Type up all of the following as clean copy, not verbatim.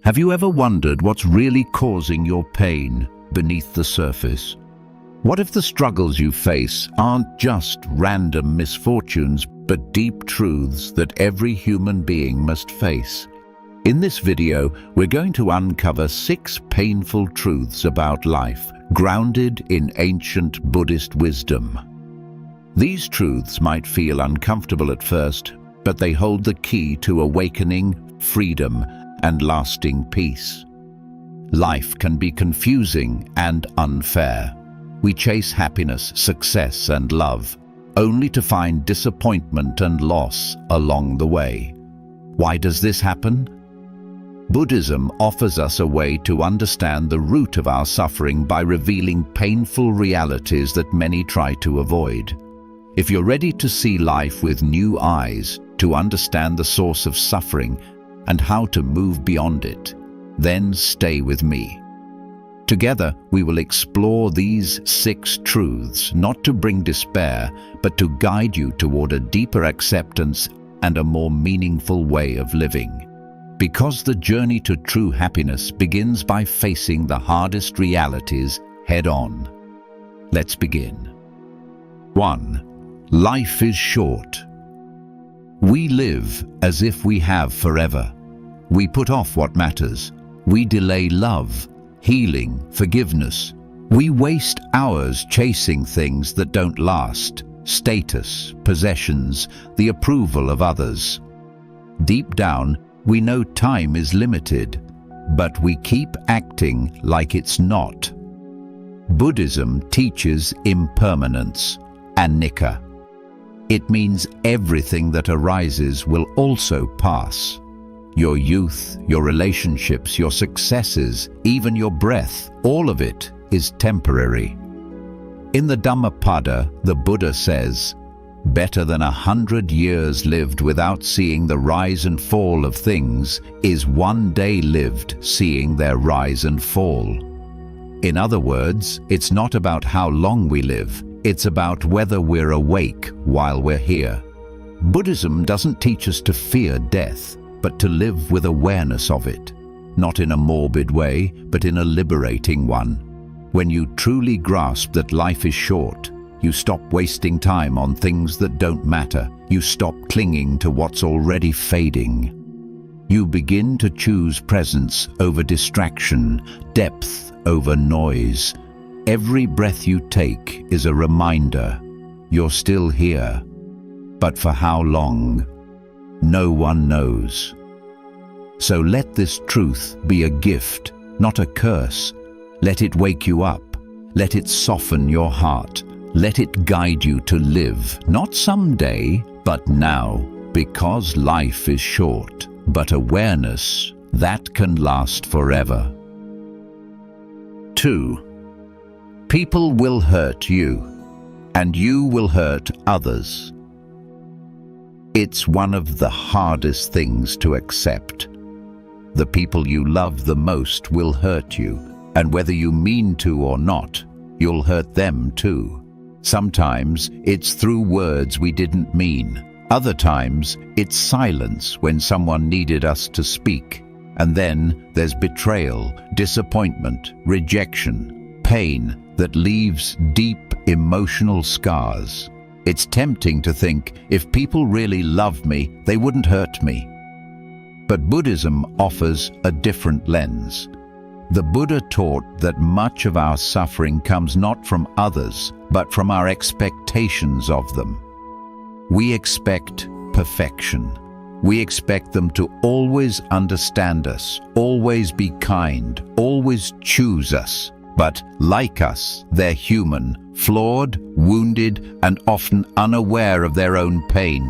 Have you ever wondered what's really causing your pain beneath the surface? What if the struggles you face aren't just random misfortunes, but deep truths that every human being must face? In this video, we're going to uncover 6 painful truths about life, grounded in ancient Buddhist wisdom. These truths might feel uncomfortable at first, but they hold the key to awakening, freedom, and lasting peace. Life can be confusing and unfair. We chase happiness, success, and love, only to find disappointment and loss along the way. Why does this happen? Buddhism offers us a way to understand the root of our suffering by revealing painful realities that many try to avoid. If you're ready to see life with new eyes, to understand the source of suffering and how to move beyond it, then stay with me. Together, we will explore these 6 truths, not to bring despair, but to guide you toward a deeper acceptance and a more meaningful way of living. Because the journey to true happiness begins by facing the hardest realities head-on. Let's begin. 1. Life is short. We live as if we have forever. We put off what matters. We delay love, healing, forgiveness. We waste hours chasing things that don't last: status, possessions, the approval of others. Deep down, we know time is limited, but we keep acting like it's not. Buddhism teaches impermanence, anicca. It means everything that arises will also pass. Your youth, your relationships, your successes, even your breath, all of it is temporary. In the Dhammapada, the Buddha says, "Better than 100 years lived without seeing the rise and fall of things is one day lived seeing their rise and fall." In other words, it's not about how long we live, it's about whether we're awake while we're here. Buddhism doesn't teach us to fear death, but to live with awareness of it, not in a morbid way, but in a liberating one. When you truly grasp that life is short, you stop wasting time on things that don't matter. You stop clinging to what's already fading. You begin to choose presence over distraction, depth over noise. Every breath you take is a reminder you're still here. But for how long? No one knows. So let this truth be a gift, not a curse. Let it wake you up. Let it soften your heart. Let it guide you to live, not someday, but now, because life is short, but awareness, that can last forever. 2. People will hurt you, and you will hurt others. It's one of the hardest things to accept. The people you love the most will hurt you, and whether you mean to or not, you'll hurt them too. Sometimes it's through words we didn't mean. Other times it's silence when someone needed us to speak. And then there's betrayal, disappointment, rejection, pain that leaves deep emotional scars. It's tempting to think, if people really loved me, they wouldn't hurt me. But Buddhism offers a different lens. The Buddha taught that much of our suffering comes not from others, but from our expectations of them. We expect perfection. We expect them to always understand us, always be kind, always choose us. But like us, they're human, flawed, wounded, and often unaware of their own pain.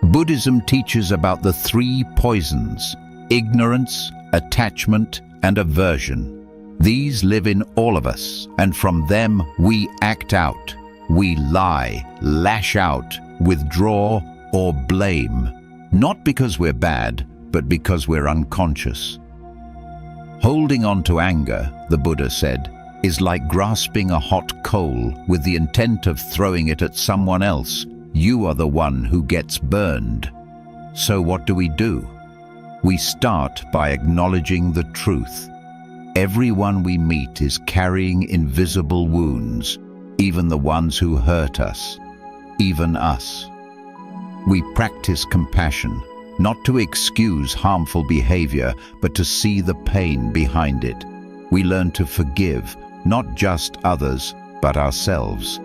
Buddhism teaches about the 3 poisons: ignorance, attachment, and aversion. These live in all of us, and from them we act out. We lie, lash out, withdraw, or blame. Not because we're bad, but because we're unconscious. Holding on to anger, the Buddha said, is like grasping a hot coal with the intent of throwing it at someone else. You are the one who gets burned. So what do? We start by acknowledging the truth. Everyone we meet is carrying invisible wounds, even the ones who hurt us, even us. We practice compassion, not to excuse harmful behavior, but to see the pain behind it. We learn to forgive, not just others, but ourselves.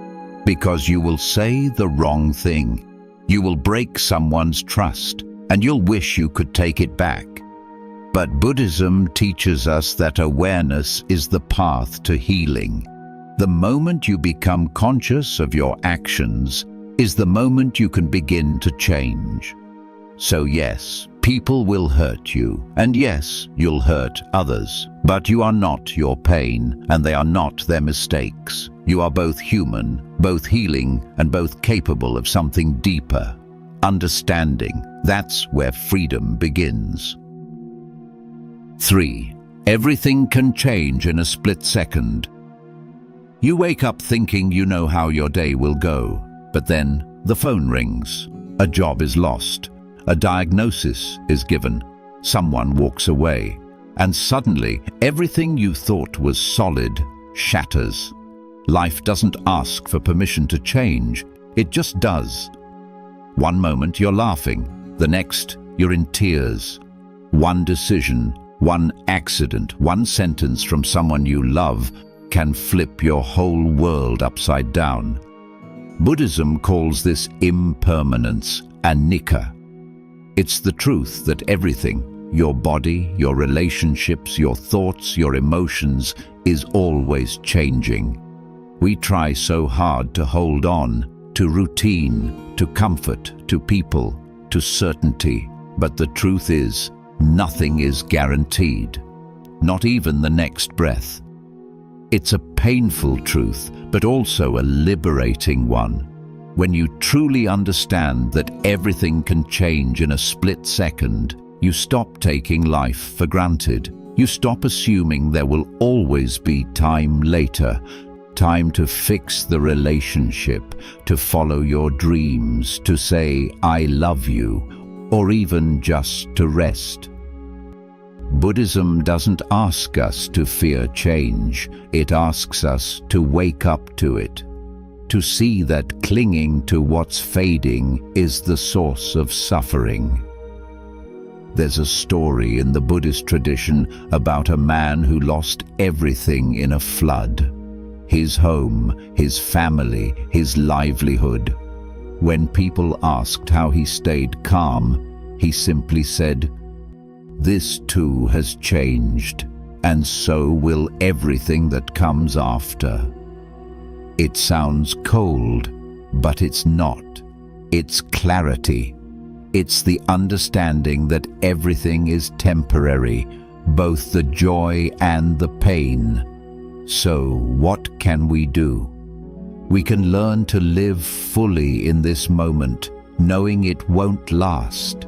Because you will say the wrong thing. You will break someone's trust, and you'll wish you could take it back. But Buddhism teaches us that awareness is the path to healing. The moment you become conscious of your actions is the moment you can begin to change. So yes, people will hurt you, and yes, you'll hurt others. But you are not your pain, and they are not their mistakes. You are both human, both healing, and both capable of something deeper. Understanding, that's where freedom begins. 3. Everything can change in a split second. You wake up thinking you know how your day will go, but then the phone rings. A job is lost. A diagnosis is given. Someone walks away. And suddenly, everything you thought was solid shatters. Life doesn't ask for permission to change. It just does. One moment you're laughing. The next, you're in tears. One decision, one accident, one sentence from someone you love can flip your whole world upside down. Buddhism calls this impermanence, anicca. It's the truth that everything, your body, your relationships, your thoughts, your emotions, is always changing. We try so hard to hold on to routine, to comfort, to people, to certainty. But the truth is, nothing is guaranteed, not even the next breath. It's a painful truth, but also a liberating one. When you truly understand that everything can change in a split second, you stop taking life for granted. You stop assuming there will always be time later, time to fix the relationship, to follow your dreams, to say, "I love you," or even just to rest. Buddhism doesn't ask us to fear change. It asks us to wake up to it, to see that clinging to what's fading is the source of suffering. There's a story in the Buddhist tradition about a man who lost everything in a flood. His home, his family, his livelihood. When people asked how he stayed calm, he simply said, "This too has changed, and so will everything that comes after." It sounds cold, but it's not. It's clarity. It's the understanding that everything is temporary, both the joy and the pain. So what can we do? We can learn to live fully in this moment, knowing it won't last.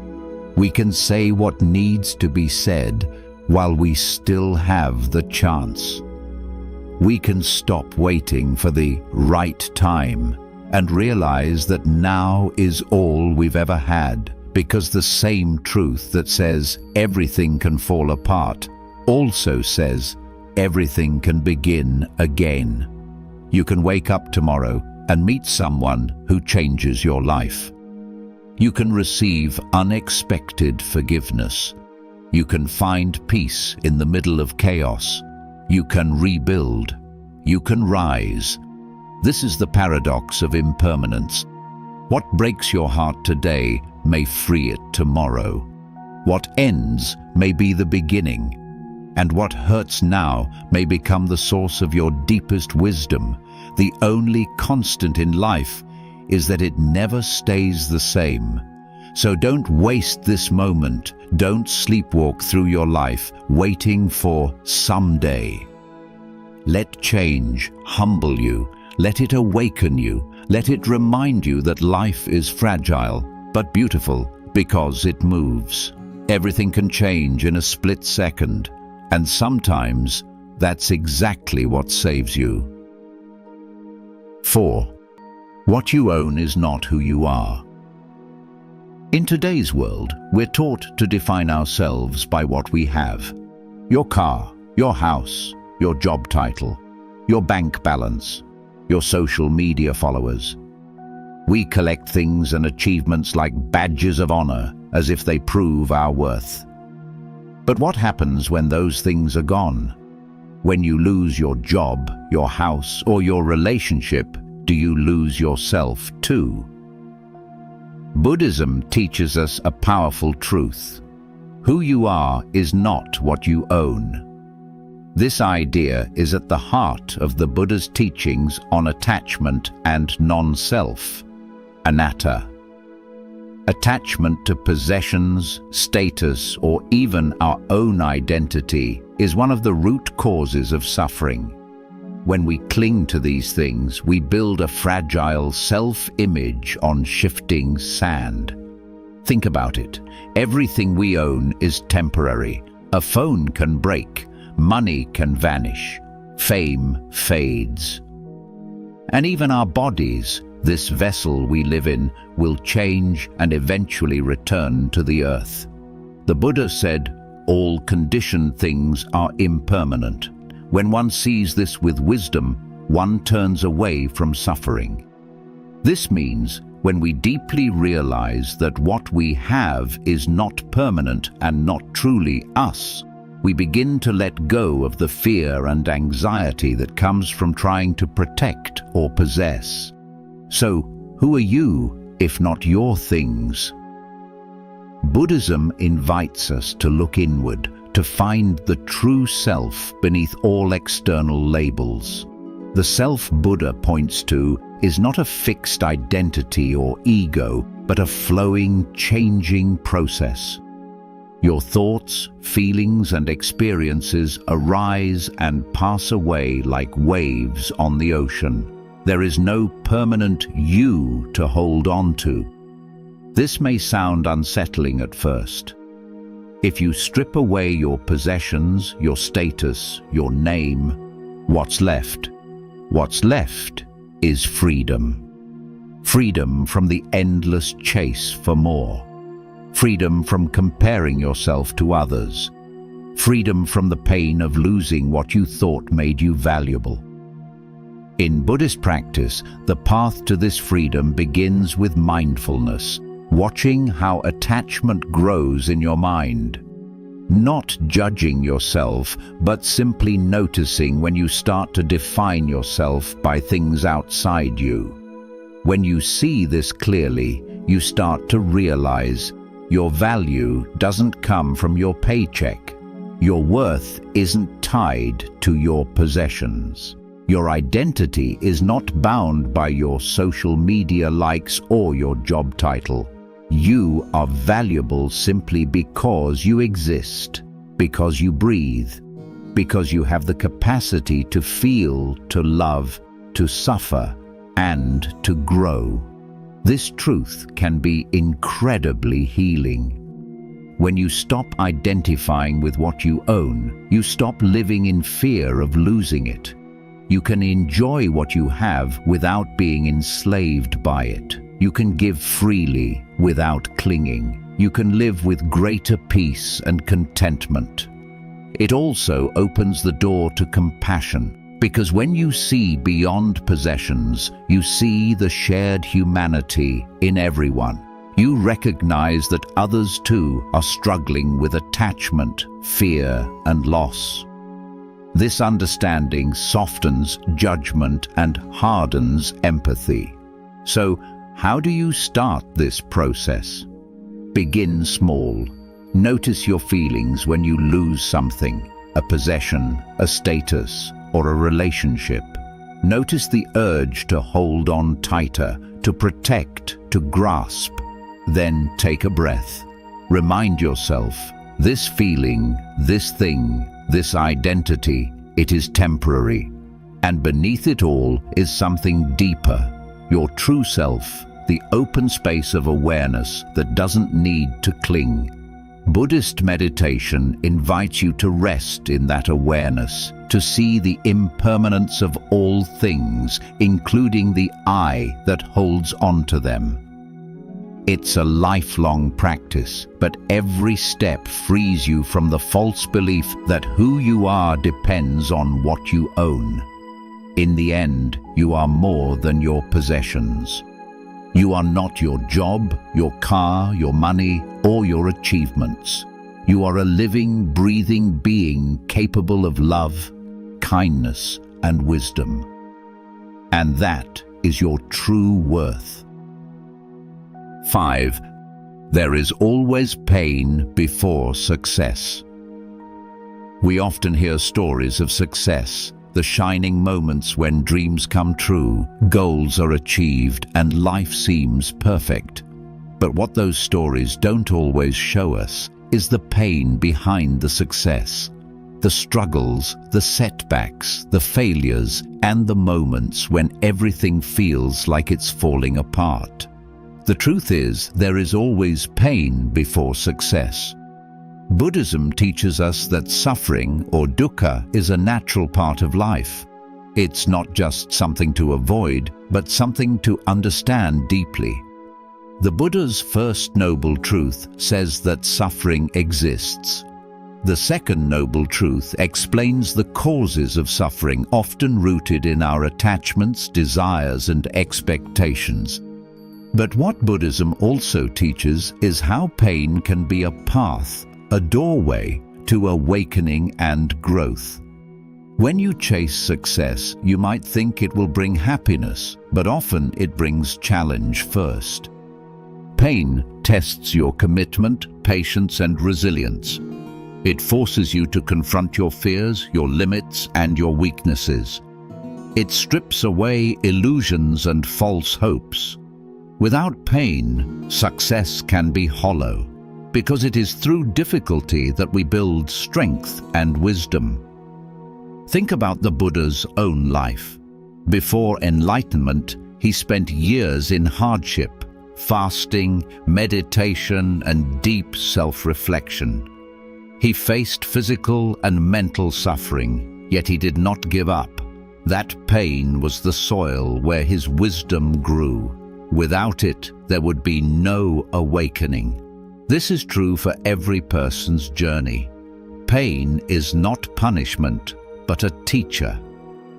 We can say what needs to be said while we still have the chance. We can stop waiting for the right time and realize that now is all we've ever had, because the same truth that says everything can fall apart also says everything can begin again. You can wake up tomorrow and meet someone who changes your life. You can receive unexpected forgiveness. You can find peace in the middle of chaos. You can rebuild. You can rise. This is the paradox of impermanence. What breaks your heart today may free it tomorrow. What ends may be the beginning. And what hurts now may become the source of your deepest wisdom. The only constant in life is that it never stays the same. So don't waste this moment. Don't sleepwalk through your life waiting for someday. Let change humble you. Let it awaken you. Let it remind you that life is fragile, but beautiful because it moves. Everything can change in a split second, and sometimes that's exactly what saves you. 4. What you own is not who you are. In today's world, we're taught to define ourselves by what we have. Your car, your house, your job title, your bank balance, your social media followers. We collect things and achievements like badges of honor, as if they prove our worth. But what happens when those things are gone? When you lose your job, your house, or your relationship, do you lose yourself too? Buddhism teaches us a powerful truth. Who you are is not what you own. This idea is at the heart of the Buddha's teachings on attachment and non-self, anatta. Attachment to possessions, status, or even our own identity is one of the root causes of suffering. When we cling to these things, we build a fragile self-image on shifting sand. Think about it. Everything we own is temporary. A phone can break, money can vanish, fame fades. And even our bodies, this vessel we live in, will change and eventually return to the earth. The Buddha said, all conditioned things are impermanent. When one sees this with wisdom, one turns away from suffering. This means when we deeply realize that what we have is not permanent and not truly us, we begin to let go of the fear and anxiety that comes from trying to protect or possess. So, who are you, if not your things? Buddhism invites us to look inward, to find the true self beneath all external labels. The self Buddha points to is not a fixed identity or ego, but a flowing, changing process. Your thoughts, feelings, and experiences arise and pass away like waves on the ocean. There is no permanent you to hold on to. This may sound unsettling at first. If you strip away your possessions, your status, your name, what's left? What's left is freedom. Freedom from the endless chase for more. Freedom from comparing yourself to others. Freedom from the pain of losing what you thought made you valuable. In Buddhist practice, the path to this freedom begins with mindfulness, watching how attachment grows in your mind. Not judging yourself, but simply noticing when you start to define yourself by things outside you. When you see this clearly, you start to realize your value doesn't come from your paycheck. Your worth isn't tied to your possessions. Your identity is not bound by your social media likes or your job title. You are valuable simply because you exist, because you breathe, because you have the capacity to feel, to love, to suffer, and to grow. This truth can be incredibly healing. When you stop identifying with what you own, you stop living in fear of losing it. You can enjoy what you have without being enslaved by it. You can give freely without clinging. You can live with greater peace and contentment. It also opens the door to compassion, because when you see beyond possessions, you see the shared humanity in everyone. You recognize that others too are struggling with attachment, fear, and loss. This understanding softens judgment and hardens empathy. So, how do you start this process? Begin small. Notice your feelings when you lose something, a possession, a status, or a relationship. Notice the urge to hold on tighter, to protect, to grasp. Then take a breath. Remind yourself, this feeling, this thing, this identity, it is temporary. And beneath it all is something deeper, your true self, the open space of awareness that doesn't need to cling. Buddhist meditation invites you to rest in that awareness, to see the impermanence of all things, including the I that holds on to them. It's a lifelong practice, but every step frees you from the false belief that who you are depends on what you own. In the end, you are more than your possessions. You are not your job, your car, your money, or your achievements. You are a living, breathing being capable of love, kindness, and wisdom. And that is your true worth. 5. There is always pain before success. We often hear stories of success, the shining moments when dreams come true, goals are achieved, and life seems perfect. But what those stories don't always show us is the pain behind the success. The struggles, the setbacks, the failures, and the moments when everything feels like it's falling apart. The truth is, there is always pain before success. Buddhism teaches us that suffering, or dukkha, is a natural part of life. It's not just something to avoid, but something to understand deeply. The Buddha's first noble truth says that suffering exists. The second noble truth explains the causes of suffering, often rooted in our attachments, desires, and expectations. But what Buddhism also teaches is how pain can be a path, a doorway to awakening and growth. When you chase success, you might think it will bring happiness, but often it brings challenge first. Pain tests your commitment, patience, and resilience. It forces you to confront your fears, your limits, and your weaknesses. It strips away illusions and false hopes. Without pain, success can be hollow, because it is through difficulty that we build strength and wisdom. Think about the Buddha's own life. Before enlightenment, he spent years in hardship, fasting, meditation, and deep self-reflection. He faced physical and mental suffering, yet he did not give up. That pain was the soil where his wisdom grew. Without it, there would be no awakening. This is true for every person's journey. Pain is not punishment, but a teacher.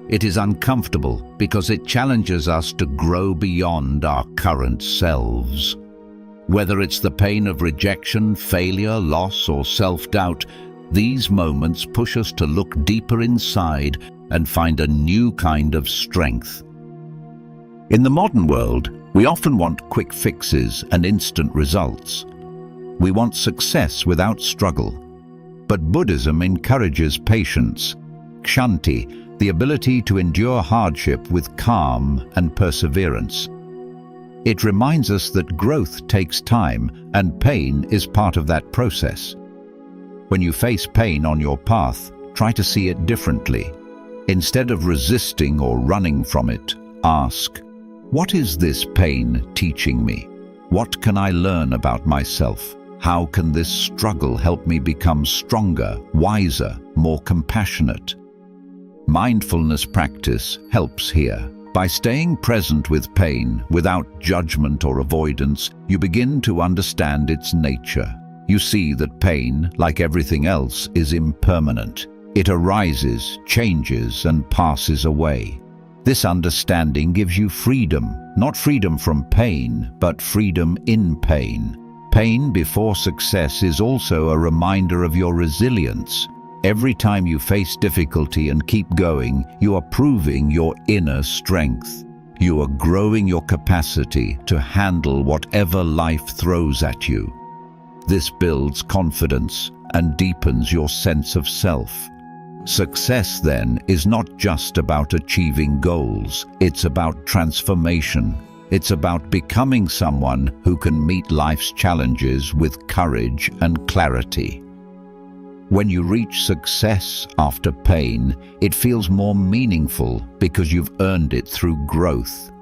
It is uncomfortable because it challenges us to grow beyond our current selves. Whether it's the pain of rejection, failure, loss, or self-doubt, these moments push us to look deeper inside and find a new kind of strength. In the modern world, we often want quick fixes and instant results. We want success without struggle. But Buddhism encourages patience, kshanti, the ability to endure hardship with calm and perseverance. It reminds us that growth takes time, and pain is part of that process. When you face pain on your path, try to see it differently. Instead of resisting or running from it, ask, what is this pain teaching me? What can I learn about myself? How can this struggle help me become stronger, wiser, more compassionate? Mindfulness practice helps here. By staying present with pain, without judgment or avoidance, you begin to understand its nature. You see that pain, like everything else, is impermanent. It arises, changes, and passes away. This understanding gives you freedom, not freedom from pain, but freedom in pain. Pain before success is also a reminder of your resilience. Every time you face difficulty and keep going, you are proving your inner strength. You are growing your capacity to handle whatever life throws at you. This builds confidence and deepens your sense of self. Success, then, is not just about achieving goals. It's about transformation. It's about becoming someone who can meet life's challenges with courage and clarity. When you reach success after pain, it feels more meaningful because you've earned it through growth.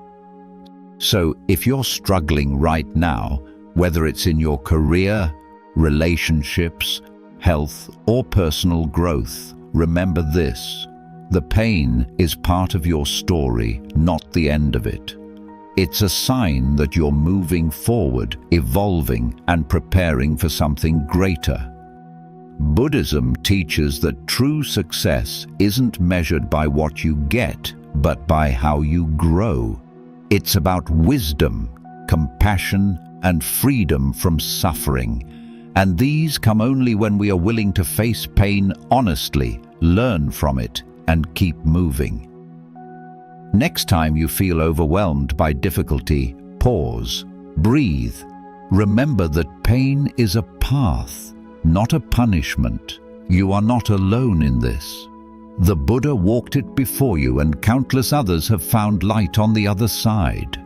So, if you're struggling right now, whether it's in your career, relationships, health, or personal growth, remember this: the pain is part of your story, not the end of it. It's a sign that you're moving forward, evolving, and preparing for something greater. Buddhism teaches that true success isn't measured by what you get, but by how you grow. It's about wisdom, compassion, and freedom from suffering. And these come only when we are willing to face pain honestly, learn from it, and keep moving. Next time you feel overwhelmed by difficulty, pause, breathe. Remember that pain is a path, not a punishment. You are not alone in this. The Buddha walked it before you, and countless others have found light on the other side.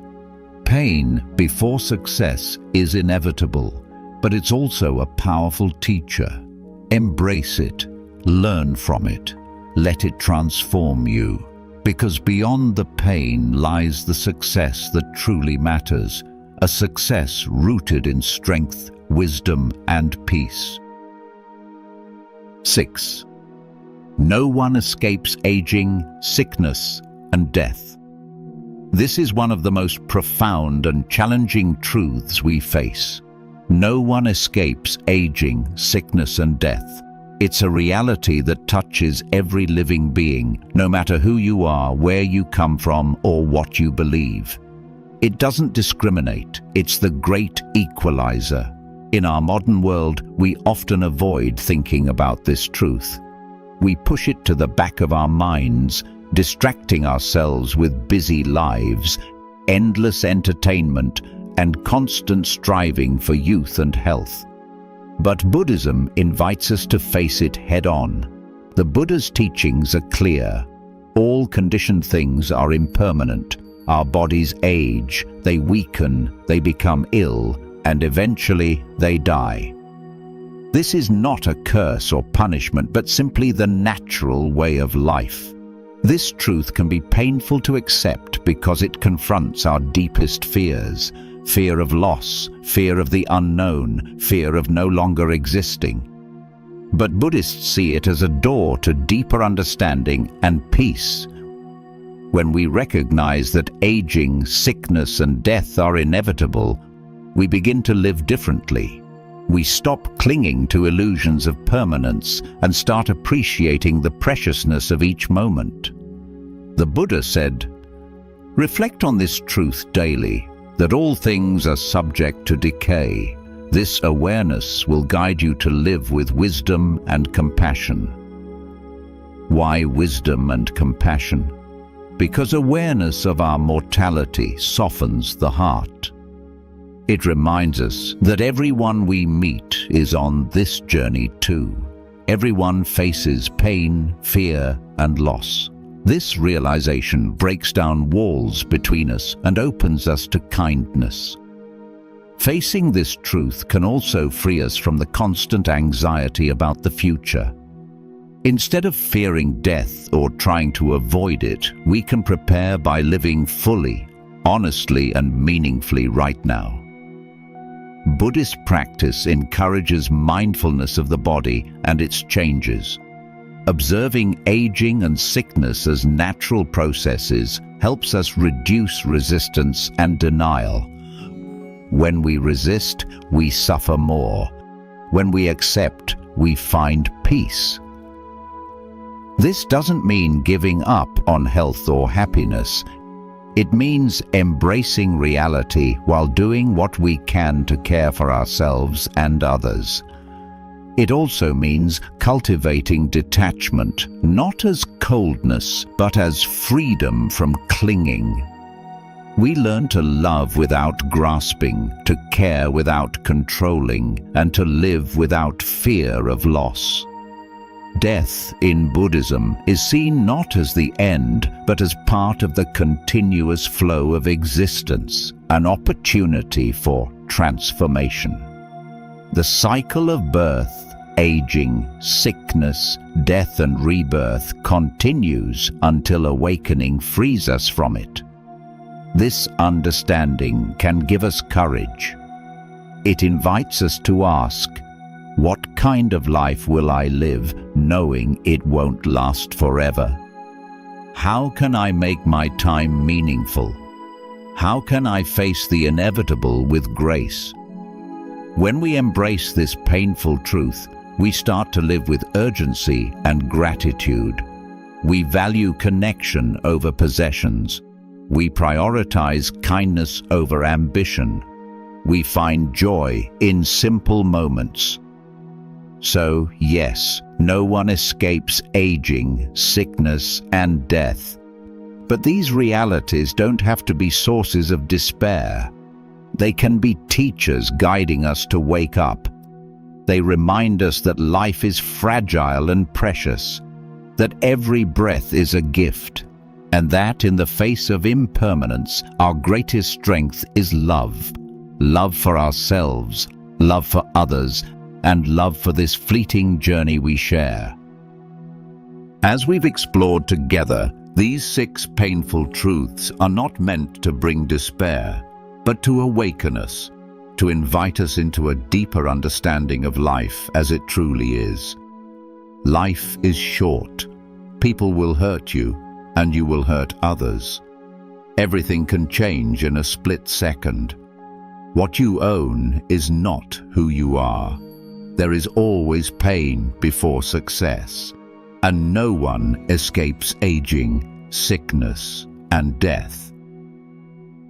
Pain before success is inevitable, but it's also a powerful teacher. Embrace it, learn from it, let it transform you. Because beyond the pain lies the success that truly matters, a success rooted in strength, wisdom, and peace. 6. No one escapes aging, sickness, and death. This is one of the most profound and challenging truths we face. No one escapes aging, sickness, and death. It's a reality that touches every living being, no matter who you are, where you come from, or what you believe. It doesn't discriminate. It's the great equalizer. In our modern world, we often avoid thinking about this truth. We push it to the back of our minds, distracting ourselves with busy lives, endless entertainment, and constant striving for youth and health. But Buddhism invites us to face it head-on. The Buddha's teachings are clear. All conditioned things are impermanent. Our bodies age, they weaken, they become ill, and eventually they die. This is not a curse or punishment, but simply the natural way of life. This truth can be painful to accept because it confronts our deepest fears. Fear of loss, fear of the unknown, fear of no longer existing. But Buddhists see it as a door to deeper understanding and peace. When we recognize that aging, sickness, and death are inevitable, we begin to live differently. We stop clinging to illusions of permanence and start appreciating the preciousness of each moment. The Buddha said, "Reflect on this truth daily, that all things are subject to decay. This awareness will guide you to live with wisdom and compassion." Why wisdom and compassion? Because awareness of our mortality softens the heart. It reminds us that everyone we meet is on this journey too. Everyone faces pain, fear, and loss. This realization breaks down walls between us and opens us to kindness. Facing this truth can also free us from the constant anxiety about the future. Instead of fearing death or trying to avoid it, we can prepare by living fully, honestly, and meaningfully right now. Buddhist practice encourages mindfulness of the body and its changes. Observing aging and sickness as natural processes helps us reduce resistance and denial. When we resist, we suffer more. When we accept, we find peace. This doesn't mean giving up on health or happiness. It means embracing reality while doing what we can to care for ourselves and others. It also means cultivating detachment, not as coldness, but as freedom from clinging. We learn to love without grasping, to care without controlling, and to live without fear of loss. Death in Buddhism is seen not as the end, but as part of the continuous flow of existence, an opportunity for transformation. The cycle of birth, aging, sickness, death, and rebirth continues until awakening frees us from it. This understanding can give us courage. It invites us to ask, what kind of life will I live, knowing it won't last forever? How can I make my time meaningful? How can I face the inevitable with grace? When we embrace this painful truth, we start to live with urgency and gratitude. We value connection over possessions. We prioritize kindness over ambition. We find joy in simple moments. So, yes, no one escapes aging, sickness, and death. But these realities don't have to be sources of despair. They can be teachers guiding us to wake up. They remind us that life is fragile and precious, that every breath is a gift, and that in the face of impermanence, our greatest strength is love. Love for ourselves, love for others, and love for this fleeting journey we share. As we've explored together, these 6 painful truths are not meant to bring despair, but to awaken us, to invite us into a deeper understanding of life as it truly is. Life is short. People will hurt you, and you will hurt others. Everything can change in a split second. What you own is not who you are. There is always pain before success, and no one escapes aging, sickness, and death.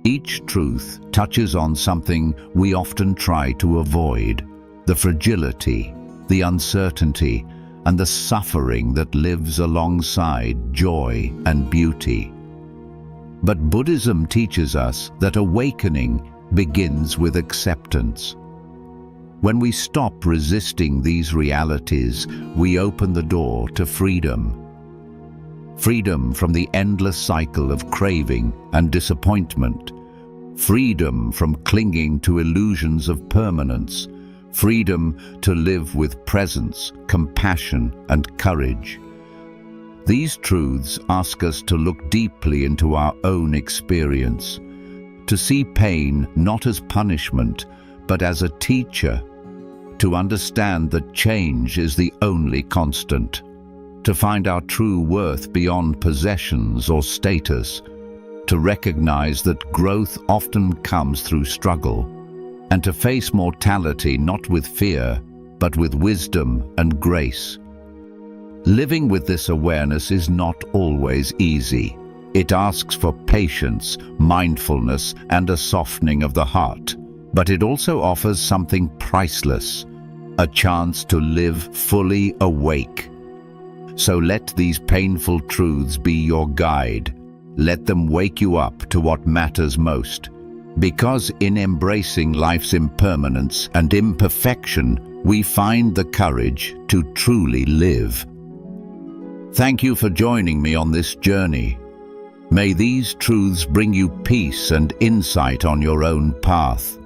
Each truth touches on something we often try to avoid: the fragility, the uncertainty, and the suffering that lives alongside joy and beauty. But Buddhism teaches us that awakening begins with acceptance. When we stop resisting these realities, we open the door to freedom. Freedom from the endless cycle of craving and disappointment. Freedom from clinging to illusions of permanence. Freedom to live with presence, compassion, and courage. These truths ask us to look deeply into our own experience, to see pain not as punishment, but as a teacher, to understand that change is the only constant, to find our true worth beyond possessions or status, to recognize that growth often comes through struggle, and to face mortality not with fear, but with wisdom and grace. Living with this awareness is not always easy. It asks for patience, mindfulness, and a softening of the heart. But it also offers something priceless: a chance to live fully awake. So let these painful truths be your guide. Let them wake you up to what matters most. Because in embracing life's impermanence and imperfection, we find the courage to truly live. Thank you for joining me on this journey. May these truths bring you peace and insight on your own path.